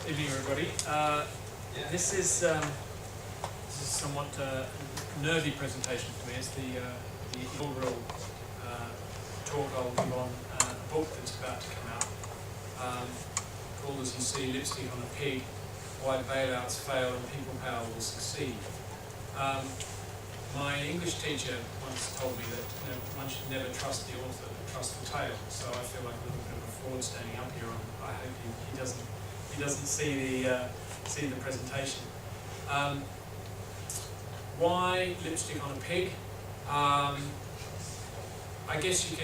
Evening, everybody. This is somewhat nervy presentation for me. It's the inaugural talk I'll give on a book that's about to come out, called, as you see, Lipstick on a Pig: Why Bailouts Fail and People Power Will Succeed. My English teacher once told me that one should never trust the author, but trust the tale. So I feel like a little bit of a fraud standing up here. I hope he doesn't see the presentation. Why lipstick on a pig? I guess you're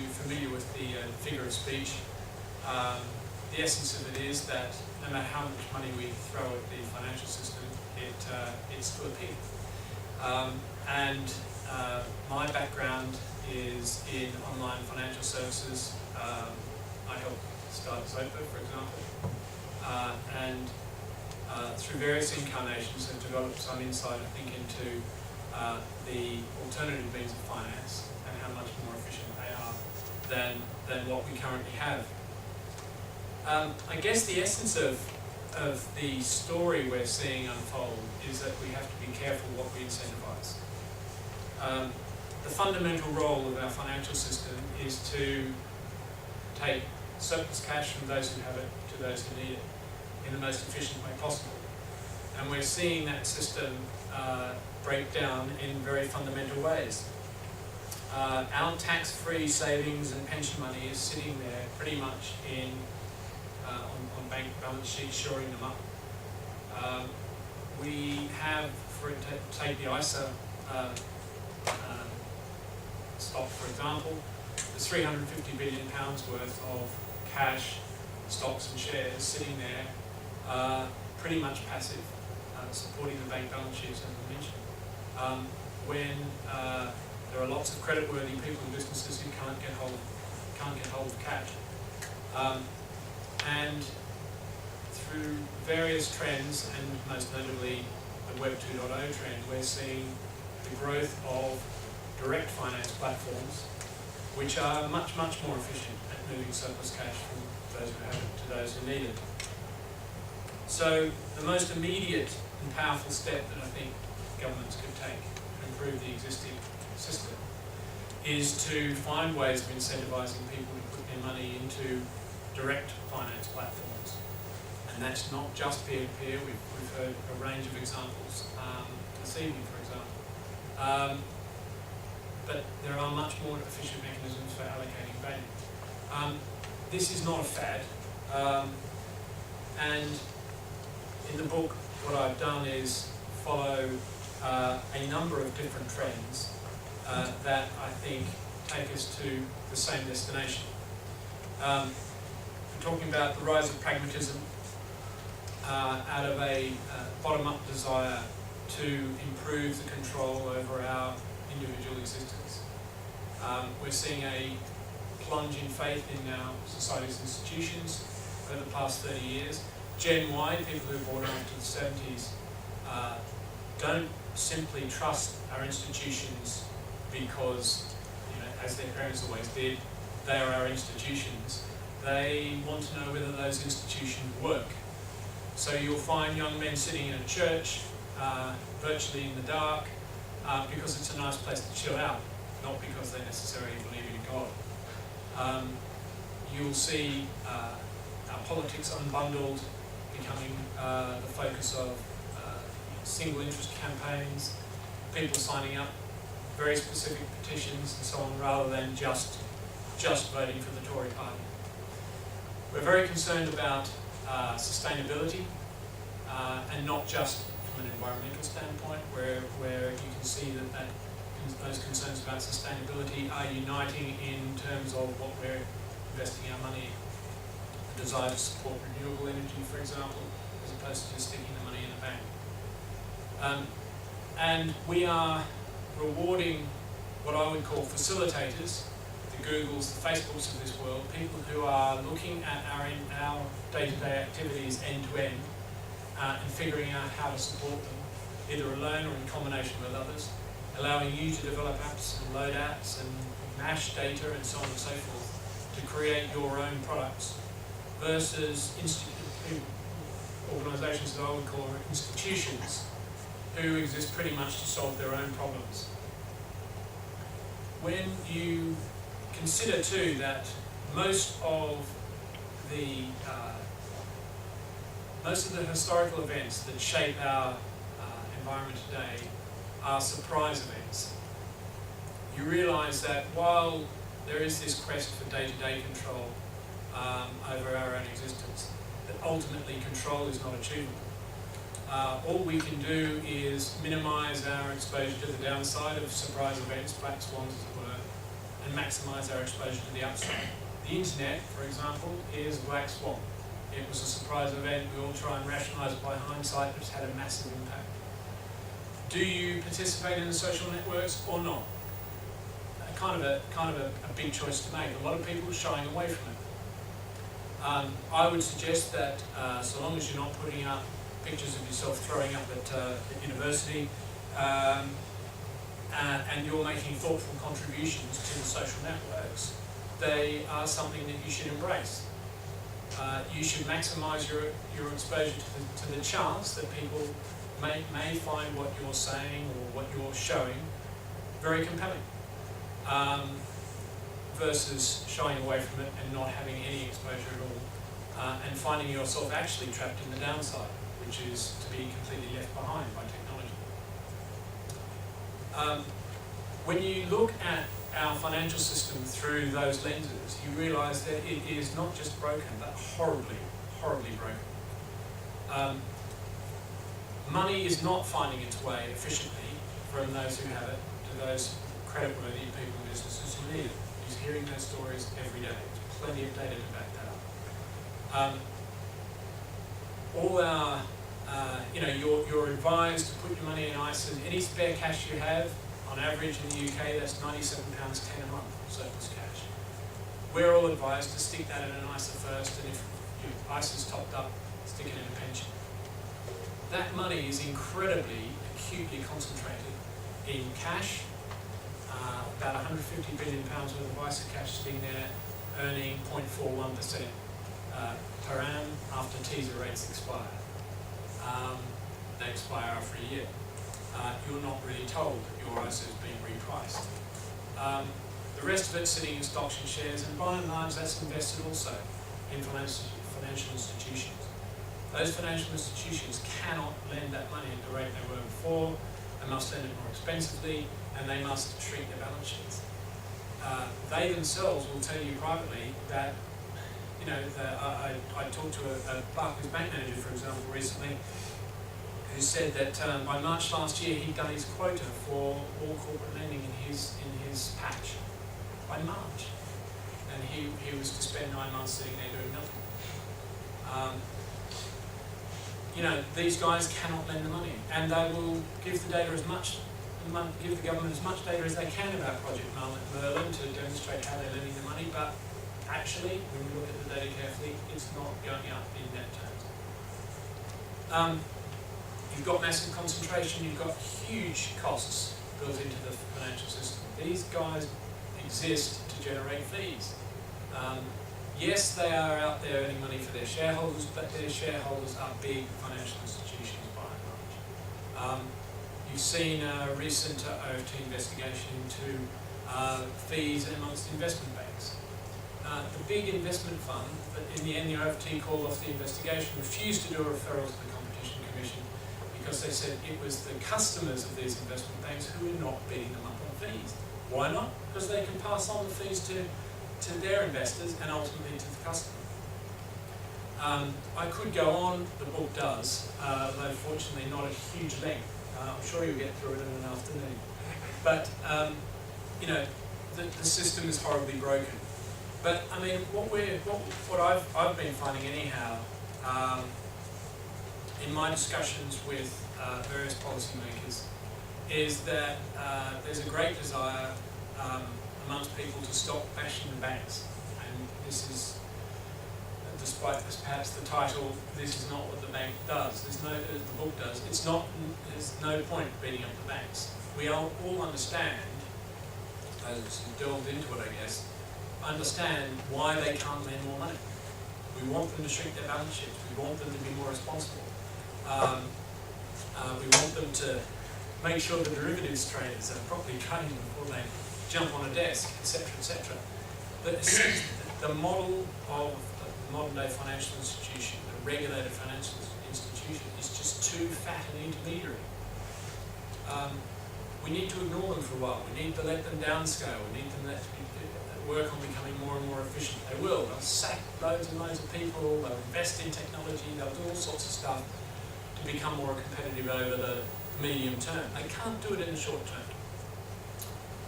familiar with the figure of speech. The essence of it is that no matter how much money we throw at the financial system, it's still a pig. My background is in online financial services. I helped start Zopa, for example, and through various incarnations have developed some insight, I think, into the alternative means of finance and how much more efficient they are than what we currently have. I guess the essence of the story we're seeing unfold is that we have to be careful what we incentivize. The fundamental role of our financial system is to take surplus cash from those who have it to those who need it in the most efficient way possible. And we're seeing that system break down in very fundamental ways. Our tax-free savings and pension money is sitting there pretty much on bank balance sheets, shoring them up. We have, take the ISA stock, for example, there's £350 billion worth of cash, stocks and shares sitting there, pretty much passive, supporting the bank balance sheets, as I mentioned. When there are lots of creditworthy people and businesses who can't get hold of cash. And through various trends, and most notably the Web 2.0 trend, we're seeing the growth of direct finance platforms, which are much, much more efficient at moving surplus cash from those who have it to those who need it. So the most immediate and powerful step that I think governments could take to improve the existing system is to find ways of incentivizing people to put their money into direct finance platforms. And that's not just peer-to-peer. We've heard a range of examples this evening, for example. But there are much more efficient mechanisms for allocating value. This is not a fad. And in the book, what I've done is follow a number of different trends that I think take us to the same destination. We're talking about the rise of pragmatism out of a bottom-up desire to improve the control over our individual existence. We're seeing a plunge in faith in our society's institutions over the past 30 years. Gen Y, people who were born after the 70s, don't simply trust our institutions because, as their parents always did, they are our institutions. They want to know whether those institutions work. So you'll find young men sitting in a church, virtually in the dark, because it's a nice place to chill out, not because they necessarily believe in God. You'll see our politics unbundled, becoming the focus of single interest campaigns, people signing up, very specific petitions and so on, rather than just voting for the Tory party. We're very concerned about sustainability, and not just from an environmental standpoint, where you can see that those concerns about sustainability are uniting in terms of what we're investing our money in. The desire to support renewable energy, for example, as opposed to just sticking the money in the bank. And we are rewarding what I would call facilitators, the Googles, the Facebooks of this world, people who are looking at our day-to-day activities end-to-end and figuring out how to support them, either alone or in combination with others, allowing you to develop apps and load apps and mash data and so on and so forth to create your own products, versus organisations that I would call institutions, who exist pretty much to solve their own problems. When you consider too that most of the historical events that shape our environment today are surprise events, you realise that while there is this quest for day-to-day control over our own existence, that ultimately control is not achievable. All we can do is minimise our exposure to the downside of surprise events, black swans as it were, and maximise our exposure to the upside. The internet, for example, is a black swan. It was a surprise event. We all try and rationalise it by hindsight, but it's had a massive impact. Do you participate in the social networks or not? Kind of a big choice to make. A lot of people are shying away from it. I would suggest that so long as you're not putting up pictures of yourself throwing up at university, and you're making thoughtful contributions to the social networks, they are something that you should embrace. You should maximise your exposure to the chance that people may find what you're saying or what you're showing very compelling, versus shying away from it and not having any exposure at all, and finding yourself actually trapped in the downside, which is to be completely left behind by technology. When you look at our financial system through those lenses, you realise that it is not just broken, but horribly, horribly broken. Money is not finding its way efficiently from those who have it to those creditworthy people and businesses who need it. You're hearing those stories every day. There's plenty of data to back that up. All our, you're advised to put your money in ISAs. Any spare cash you have, on average in the UK, that's £97.10 a month surplus cash. We're all advised to stick that in an ISA first, and if your ISA's topped up, stick it in a pension. That money is incredibly acutely concentrated in cash, about £150 billion worth of ISA cash sitting there, earning 0.41% per annum after teaser rates expire. They expire after a year. You're not really told that your ISA is being repriced. The rest of it's sitting in stocks and shares, and by and large that's invested also in financial institutions. Those financial institutions cannot lend that money at the rate they were before. They must lend it more expensively, and they must shrink their balance sheets. They themselves will tell you privately that, I talked to a Barclays bank manager, for example, recently, who said that by March last year he'd done his quota for all corporate lending in his patch. By March. And he was to spend 9 months sitting there doing nothing. These guys cannot lend the money, and they will give the government as much data as they can about Project Merlin to demonstrate how they're lending the money, but actually, when you look at the data carefully, it's not going up in net terms. You've got massive concentration, you've got huge costs built into the financial system. These guys exist to generate fees. Yes, they are out there earning money for their shareholders, but their shareholders are big financial institutions by and large. You've seen a recent OFT investigation into fees amongst investment banks. The big investment fund, but in the end the OFT called off the investigation, refused to do a referral to the Competition Commission because they said it was the customers of these investment banks who were not beating them up on fees. Why not? Because they can pass on the fees to their investors and ultimately to the customer. I could go on, the book does, though fortunately not a huge length. I'm sure you'll get through it in an afternoon. But, the system is horribly broken. But, I mean, what I've been finding anyhow, in my discussions with various policymakers, is that there's a great desire amongst people to stop bashing the banks. And this is, despite this, perhaps the title, this is not what the bank does. The book does. There's no point beating up the banks. We all understand, as delved into it, I guess, understand why they can't lend more money. We want them to shrink their balance sheets. We want them to be more responsible. We want them to make sure the derivatives traders are properly trained before they jump on a desk, etc., etc. But the model of a modern-day financial institution, a regulated financial institution, is just too fat an intermediary. We need to ignore them for a while. We need to let them downscale. We need them to work on becoming more and more efficient. They will. They'll sack loads and loads of people. They'll invest in technology. They'll do all sorts of stuff to become more competitive over the medium term. They can't do it in the short term.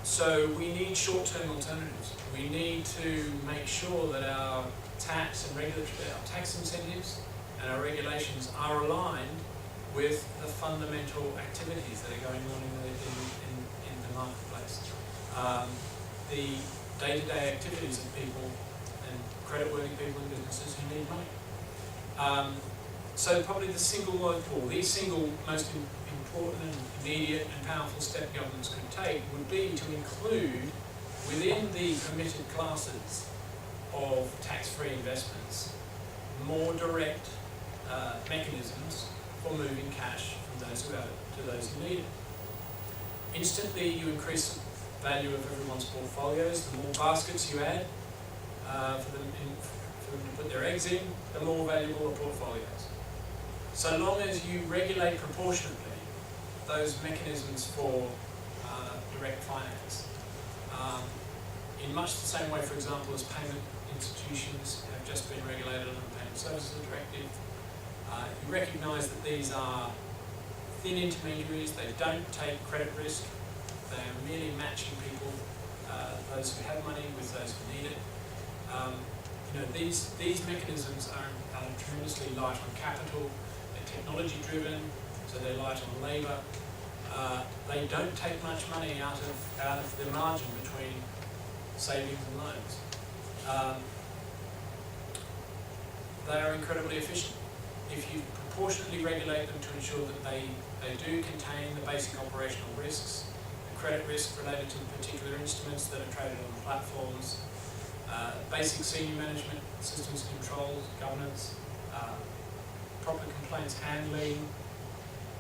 So we need short-term alternatives. We need to make sure that our tax and regulatory, our tax incentives and our regulations are aligned with the fundamental activities that are going on in the marketplace. The day-to-day activities of people and creditworthy people and businesses who need money. So probably the single most important and immediate and powerful step governments could take would be to include within the permitted classes of tax-free investments more direct mechanisms for moving cash from those who have it to those who need it. Instantly you increase the value of everyone's portfolios. The more baskets you add for them to put their eggs in, the more valuable the portfolios. So long as you regulate proportionately those mechanisms for direct finance, in much the same way, for example, as payment institutions have just been regulated under the Payment Services Directive, you recognise that these are thin intermediaries. They don't take credit risk. They are merely matching people, those who have money with those who need it. These mechanisms are tremendously light on capital. They're technology driven, so they're light on labour. They don't take much money out of the margin between savings and loans. They are incredibly efficient. If you proportionately regulate them to ensure that they do contain the basic operational risks, the credit risk related to the particular instruments that are traded on the platforms, basic senior management systems controls, governance, proper complaints handling,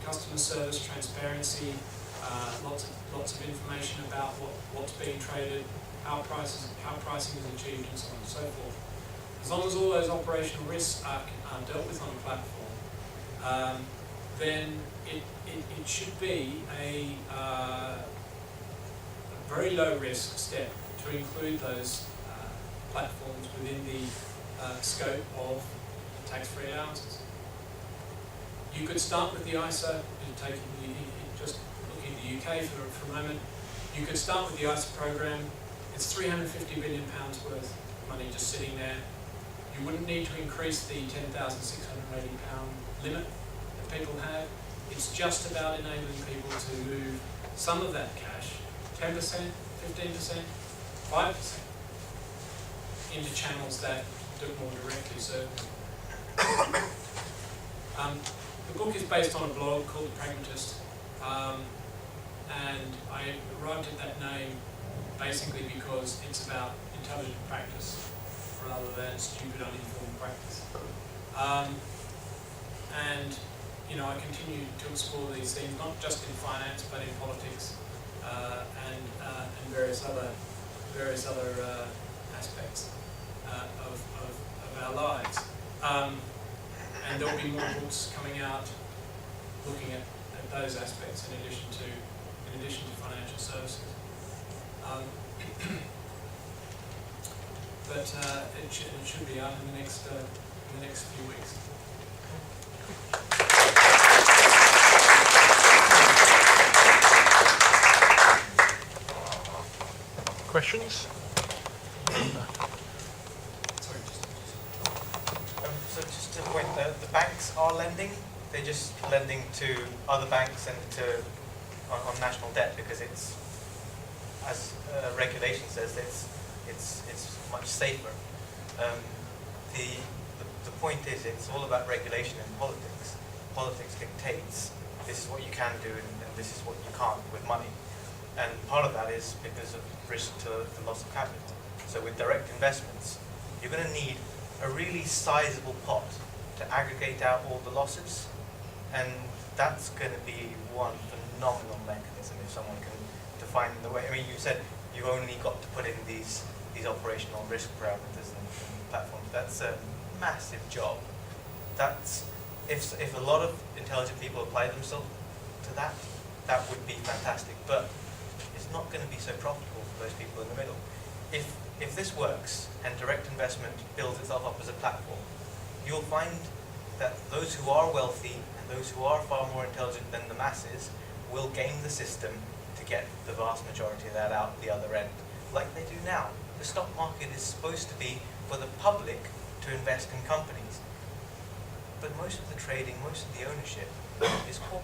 customer service, transparency, lots of information about what's being traded, how pricing is achieved, and so on and so forth. As long as all those operational risks are dealt with on the platform, then it should be a very low risk step to include those platforms within the scope of tax-free allowances. You could start with the ISA, just looking at the UK for a moment. You could start with the ISA program. It's £350 billion worth of money just sitting there. You wouldn't need to increase the £10,680 limit that people have. It's just about enabling people to move some of that cash, 10%, 15%, 5%, into channels that do it more directly serve them. The book is based on a blog called The Pragmatist, and I arrived at that name basically because it's about intelligent practice rather than stupid, uninformed practice. I continue to explore these things, not just in finance, but in politics and various other aspects of our lives. And there will be more books coming out looking at those aspects in addition to financial services. But it should be out in the next few weeks. Questions? So just to point, the banks are lending. They're just lending to other banks and on national debt because it's, as regulation says, it's much safer. The point is, it's all about regulation in politics. Politics dictates this is what you can do and this is what you can't with money. And part of that is because of risk to the loss of capital. So with direct investments, you're going to need a really sizable pot to aggregate out all the losses, and that's going to be one phenomenal mechanism if someone can define the way. I mean, you said you've only got to put in these operational risk parameters in platforms. That's a massive job. That's if a lot of intelligent people apply themselves to that, that would be fantastic. But it's not going to be so profitable for those people in the middle. If this works and direct investment builds itself up as a platform, you'll find that those who are wealthy and those who are far more intelligent than the masses will game the system to get the vast majority of that out the other end, like they do now. The stock market is supposed to be for the public to invest in companies, but most of the trading, most of the ownership is corporate.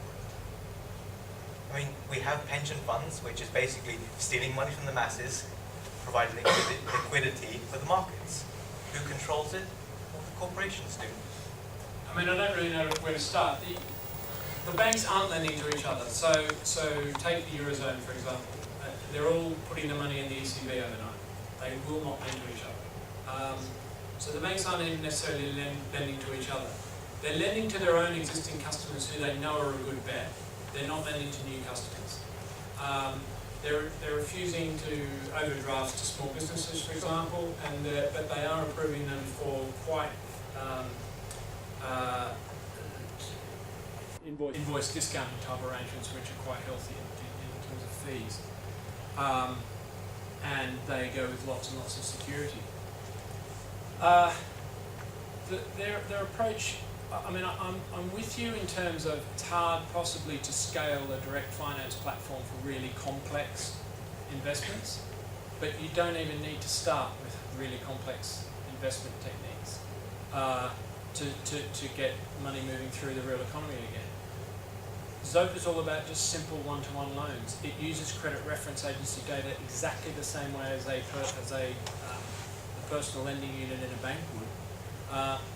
I mean, we have pension funds, which is basically stealing money from the masses, providing liquidity for the markets. Who controls it? Well, the corporations do. I mean, I don't really know where to start. The banks aren't lending to each other. So take the Eurozone, for example. They're all putting the money in the ECB overnight. They will not lend to each other. So the banks aren't even necessarily lending to each other. They're lending to their own existing customers who they know are a good bet. They're not lending to new customers. They're refusing to overdraft to small businesses, for example, but they are approving them for quite invoice discounting type arrangements, which are quite healthy in terms of fees. And they go with lots and lots of security. Their approach, I mean, I'm with you in terms of it's hard possibly to scale a direct finance platform for really complex investments, but you don't even need to start with really complex investment techniques to get money moving through the real economy again. Zopa is all about just simple one-to-one loans. It uses credit reference agency data exactly the same way as a personal lending unit in a bank would,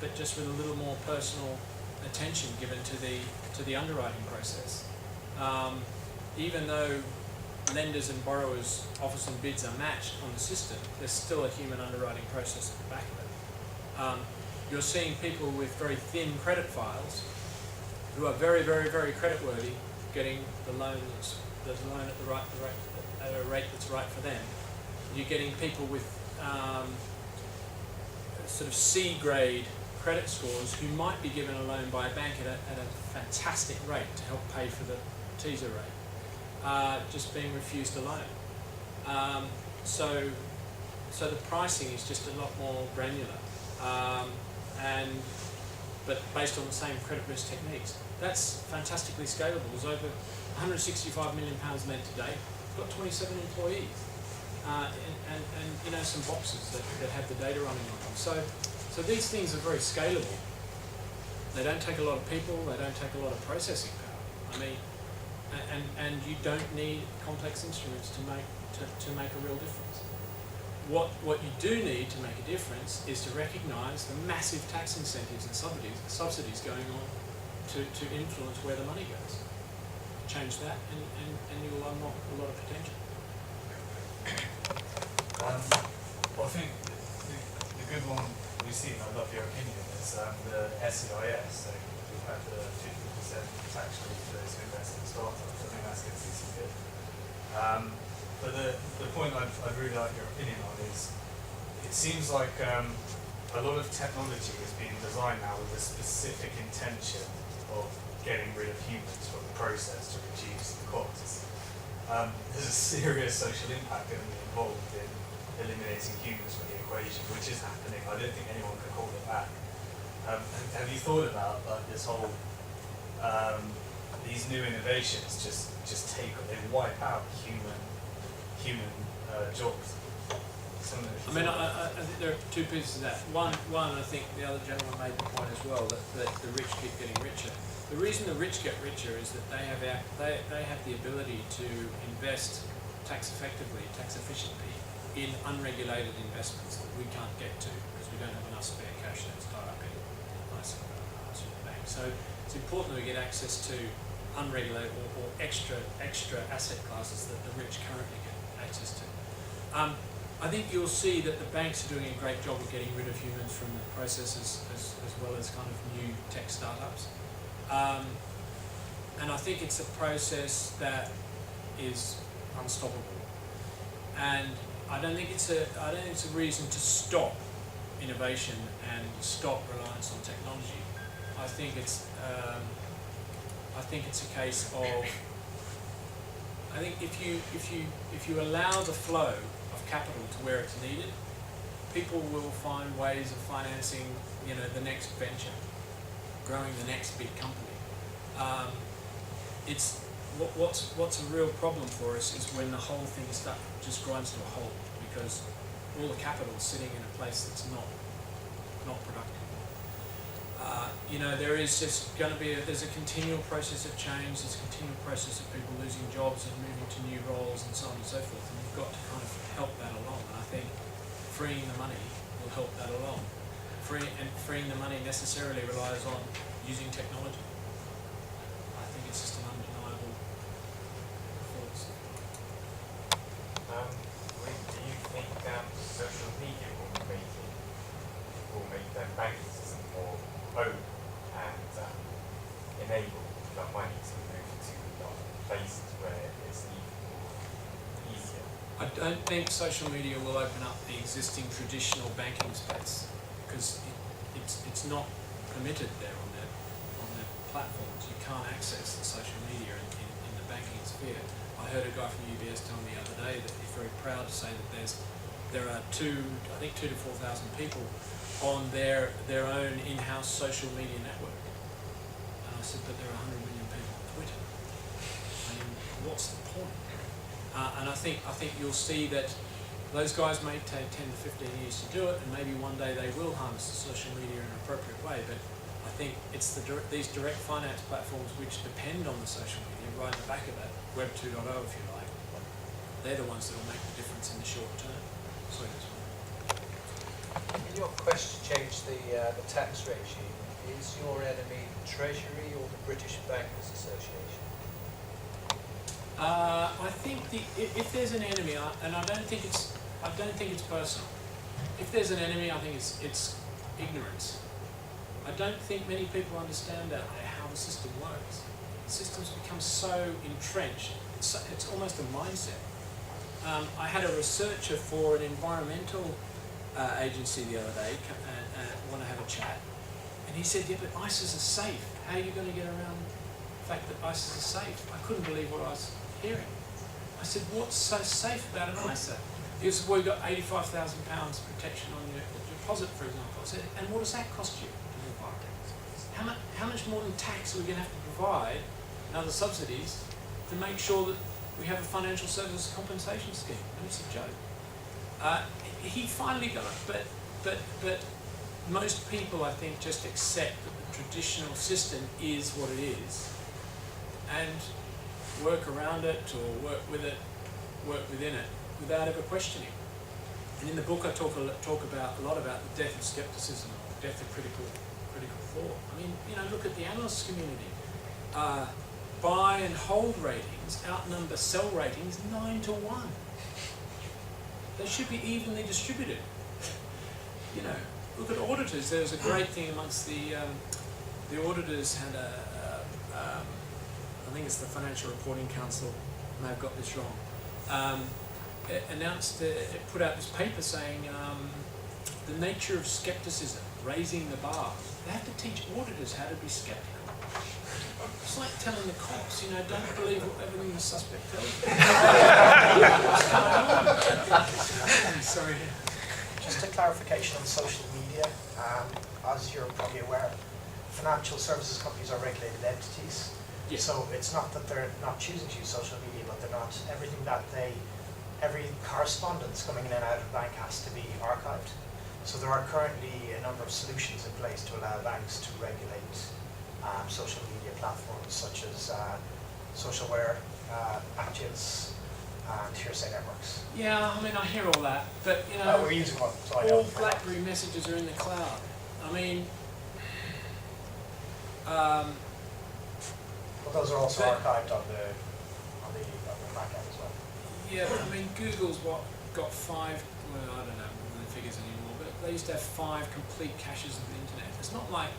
but just with a little more personal attention given to the underwriting process. Even though lenders and borrowers' offers and bids are matched on the system, there's still a human underwriting process at the back of it. You're seeing people with very thin credit files who are very, very, very creditworthy getting the loan at a rate that's right for them. You're getting people with sort of C grade credit scores who might be given a loan by a bank at a fantastic rate to help pay for the teaser rate, just being refused a loan. So the pricing is just a lot more granular, but based on the same credit risk techniques. That's fantastically scalable. There's over £165 million lent to date. It's got 27 employees, and some boxes that have the data running on them. So these things are very scalable. They don't take a lot of people. They don't take a lot of processing power. I mean, and you don't need complex instruments to make a real difference. What you do need to make a difference is to recognise the massive tax incentives and subsidies going on to influence where the money goes. Change that and you will unlock a lot of potential. Well, I think the good one we've seen, I'd love your opinion, is the SEIS. So we've had the 50% tax relief for those who invest in startups. I think that's going to do some good. But the point I'd really like your opinion on is, it seems like a lot of technology is being designed now with a specific intention of getting rid of humans from the process to reduce the costs. There's a serious social impact going to be involved in eliminating humans from the equation, which is happening. I don't think anyone can hold it back. Have you thought about this whole these new innovations just they wipe out human jobs? I mean, I think there are two pieces of that. One, I think the other gentleman made the point as well that the rich keep getting richer. The reason the rich get richer is that they have the ability to invest tax effectively, tax efficiently in unregulated investments that we can't get to because we don't have enough spare cash that's tied up in nice bank. So it's important that we get access to unregulated or extra asset classes that the rich currently get access to. I think you'll see that the banks are doing a great job of getting rid of humans from the processes as well as kind of new tech startups. And I think it's a process that is unstoppable. And I don't think it's a reason to stop innovation and stop reliance on technology. I think it's a case of, I think if you allow the flow of capital to where it's needed, people will find ways of financing, the next venture, growing the next big company. What's a real problem for us is when the whole thing just grinds to a halt because all the capital is sitting in a place that's not productive. There's a continual process of change, there's a continual process of people losing jobs and moving to new roles and so on and so forth, and you've got to kind of help that along. And I think freeing the money will help that along. Freeing the money necessarily relies on using technology. I think it's just an undeniable force. Do you think social media will make the banking system more open and enable the money to move to places where it's even more easier? I don't think social media will open up the existing traditional banking space because it's not permitted there on their platforms. You can't access the social media in the banking sphere. I heard a guy from UBS tell me the other day that he's very proud to say that there are 2,000 to 4,000 people on their own in-house social media network. And I said, but there are 100 million people on Twitter. I mean, what's the point? And I think you'll see that those guys may take 10 to 15 years to do it, and maybe one day they will harness the social media in an appropriate way. But I think it's these direct finance platforms which depend on the social media right at the back of that, Web 2.0 if you like. They're the ones that will make the difference in the short term. Sorry, this one. In your quest to change the tax regime, is your enemy the Treasury or the British Bankers Association? I think if there's an enemy, and I don't think it's personal. If there's an enemy, I think it's ignorance. I don't think many people understand out there how the system works. The system's become so entrenched. It's almost a mindset. I had a researcher for an environmental agency the other day want to have a chat, and he said, "Yeah, but ISAs are safe. How are you going to get around the fact that ISAs are safe?" I couldn't believe what I was hearing. I said, "What's so safe about an ISA?" He said, "Well, you've got £85,000 protection on your deposit, for example." I said, "And what does that cost you?" How much more than tax are we going to have to provide and other subsidies to make sure that we have a financial services compensation scheme? And it's a joke. He finally got it, but most people, I think, just accept that the traditional system is what it is and work around it or work within it without ever questioning. And in the book I talk a lot about the death of skepticism, or death of critical thought. I mean, look at the analyst community. Buy and hold ratings outnumber sell ratings 9-1. They should be evenly distributed. Look at auditors. There was a great thing amongst the auditors had I think it's the Financial Reporting Council, I may have got this wrong, it put out this paper saying the nature of skepticism, raising the bar. They have to teach auditors how to be skeptical. It's like telling the cops, don't believe everything the suspect tells you. Sorry. Just a clarification on social media. As you're probably aware, financial services companies are regulated entities. Yes. So it's not that they're not choosing to use social media, but they're not, every correspondence coming in and out of the bank has to be archived. So there are currently a number of solutions in place to allow banks to regulate social media platforms such as socialware, Actions, and hearsay networks. Yeah, I mean, I hear all that, but we're using one, so I know. all BlackBerry messages are in the cloud. I mean, But those are also archived on the back end as well. yeah, I mean, Google's got 5 well, I don't know the figures anymore, but they used to have 5 complete caches of the internet. It's not like,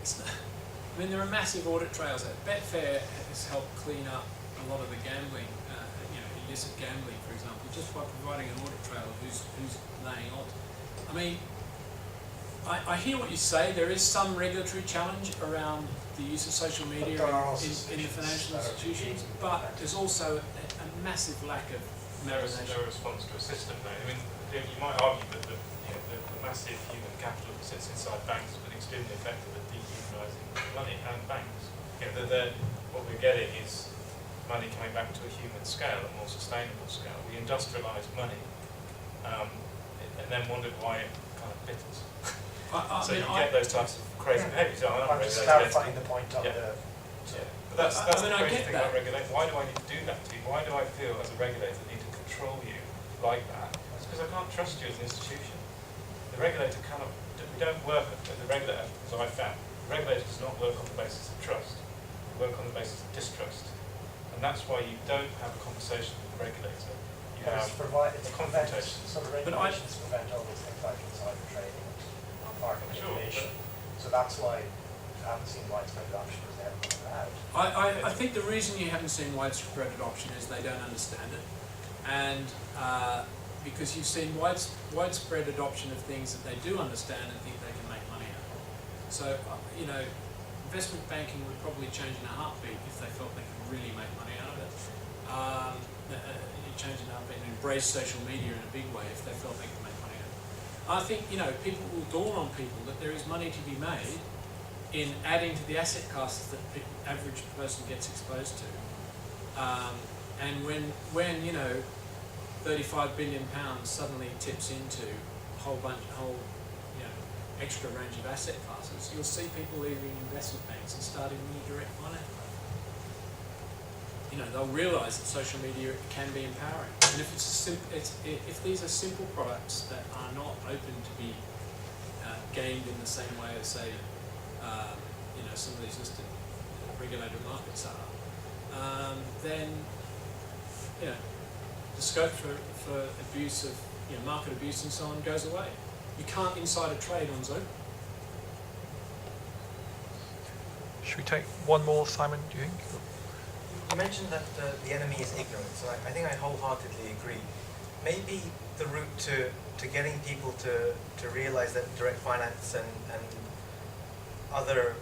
I mean, there are massive audit trails. Betfair has helped clean up a lot of the gambling, illicit gambling, for example, just by providing an audit trail of who's laying odds. I mean, I hear what you say. There is some regulatory challenge around the use of social media in the financial institutions, but there's also a massive lack of No response to a system, though. I mean, you might argue that the massive human capital that sits inside banks has been extremely effective at dehumanising money and banks. What we're getting is money coming back to a human scale, a more sustainable scale. We industrialised money, and then wondered why it kind of bit us. So you get those types of crazy behaviours. I'm just clarifying the point on the... But that's the I crazy get thing that. about regulation. Why do I need to do that to you? Why do I feel as a regulator need to control you like that? It's because I can't trust you as an institution. The regulator cannot, we don't work as a regulator, as I found. The regulator does not work on the basis of trust. We work on the basis of distrust. And that's why you don't have a conversation with the regulator. You have It's a confrontation. So the regulations prevent all these things like insider trading and non-market manipulation. So that's why I haven't seen widespread adoption because they haven't put it out. I think the reason you haven't seen widespread adoption is they don't understand it, and because you've seen widespread adoption of things that they do understand and think they can make money out of. So, investment banking would probably change in a heartbeat if they felt they could really make money out of it. Change in a heartbeat and embrace social media in a big way if they felt they could make money out of it. I think, people will dawn on people that there is money to be made in adding to the asset classes that the average person gets exposed to. And when £35 billion suddenly tips into a whole extra range of asset classes, you'll see people leaving investment banks and starting new direct finance. They'll realise that social media can be empowering. And if these are simple products that are not open to be gained in the same way as, say, some of these listed regulated markets are, then the scope for abuse of market abuse and so on goes away. You can't insider trade on Zopa. Should we take one more, Simon, do you think? You mentioned that the enemy is ignorance, and I think I wholeheartedly agree. Maybe the route to getting people to realise that direct finance and other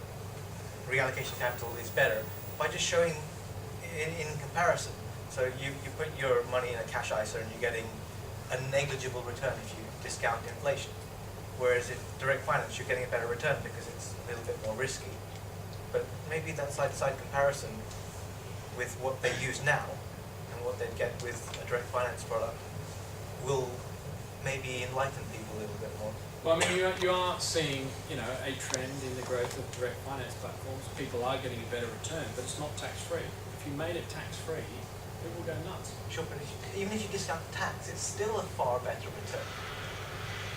reallocation capital is better by just showing in comparison. So you put your money in a cash ISA and you're getting a negligible return if you discount inflation. Whereas in direct finance you're getting a better return because it's a little bit more risky. But maybe that side-to-side comparison with what they use now and what they'd get with a direct finance product will maybe enlighten people a little bit more. Well, I mean, you are seeing, a trend in the growth of direct finance platforms. People are getting a better return, but it's not tax-free. If you made it tax-free, it will go nuts. Sure, but even if you discount the tax, it's still a far better return.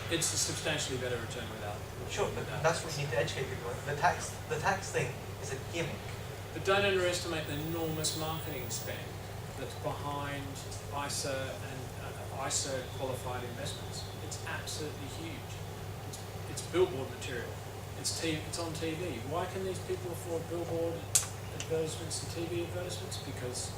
It's a substantially better return without. Sure, but that's what you need to educate people on. The tax thing is a gimmick. But don't underestimate the enormous marketing spend that's behind ISA and ISA qualified investments. It's absolutely huge. It's billboard material. It's on TV. Why can these people afford billboard advertisements and TV advertisements? Because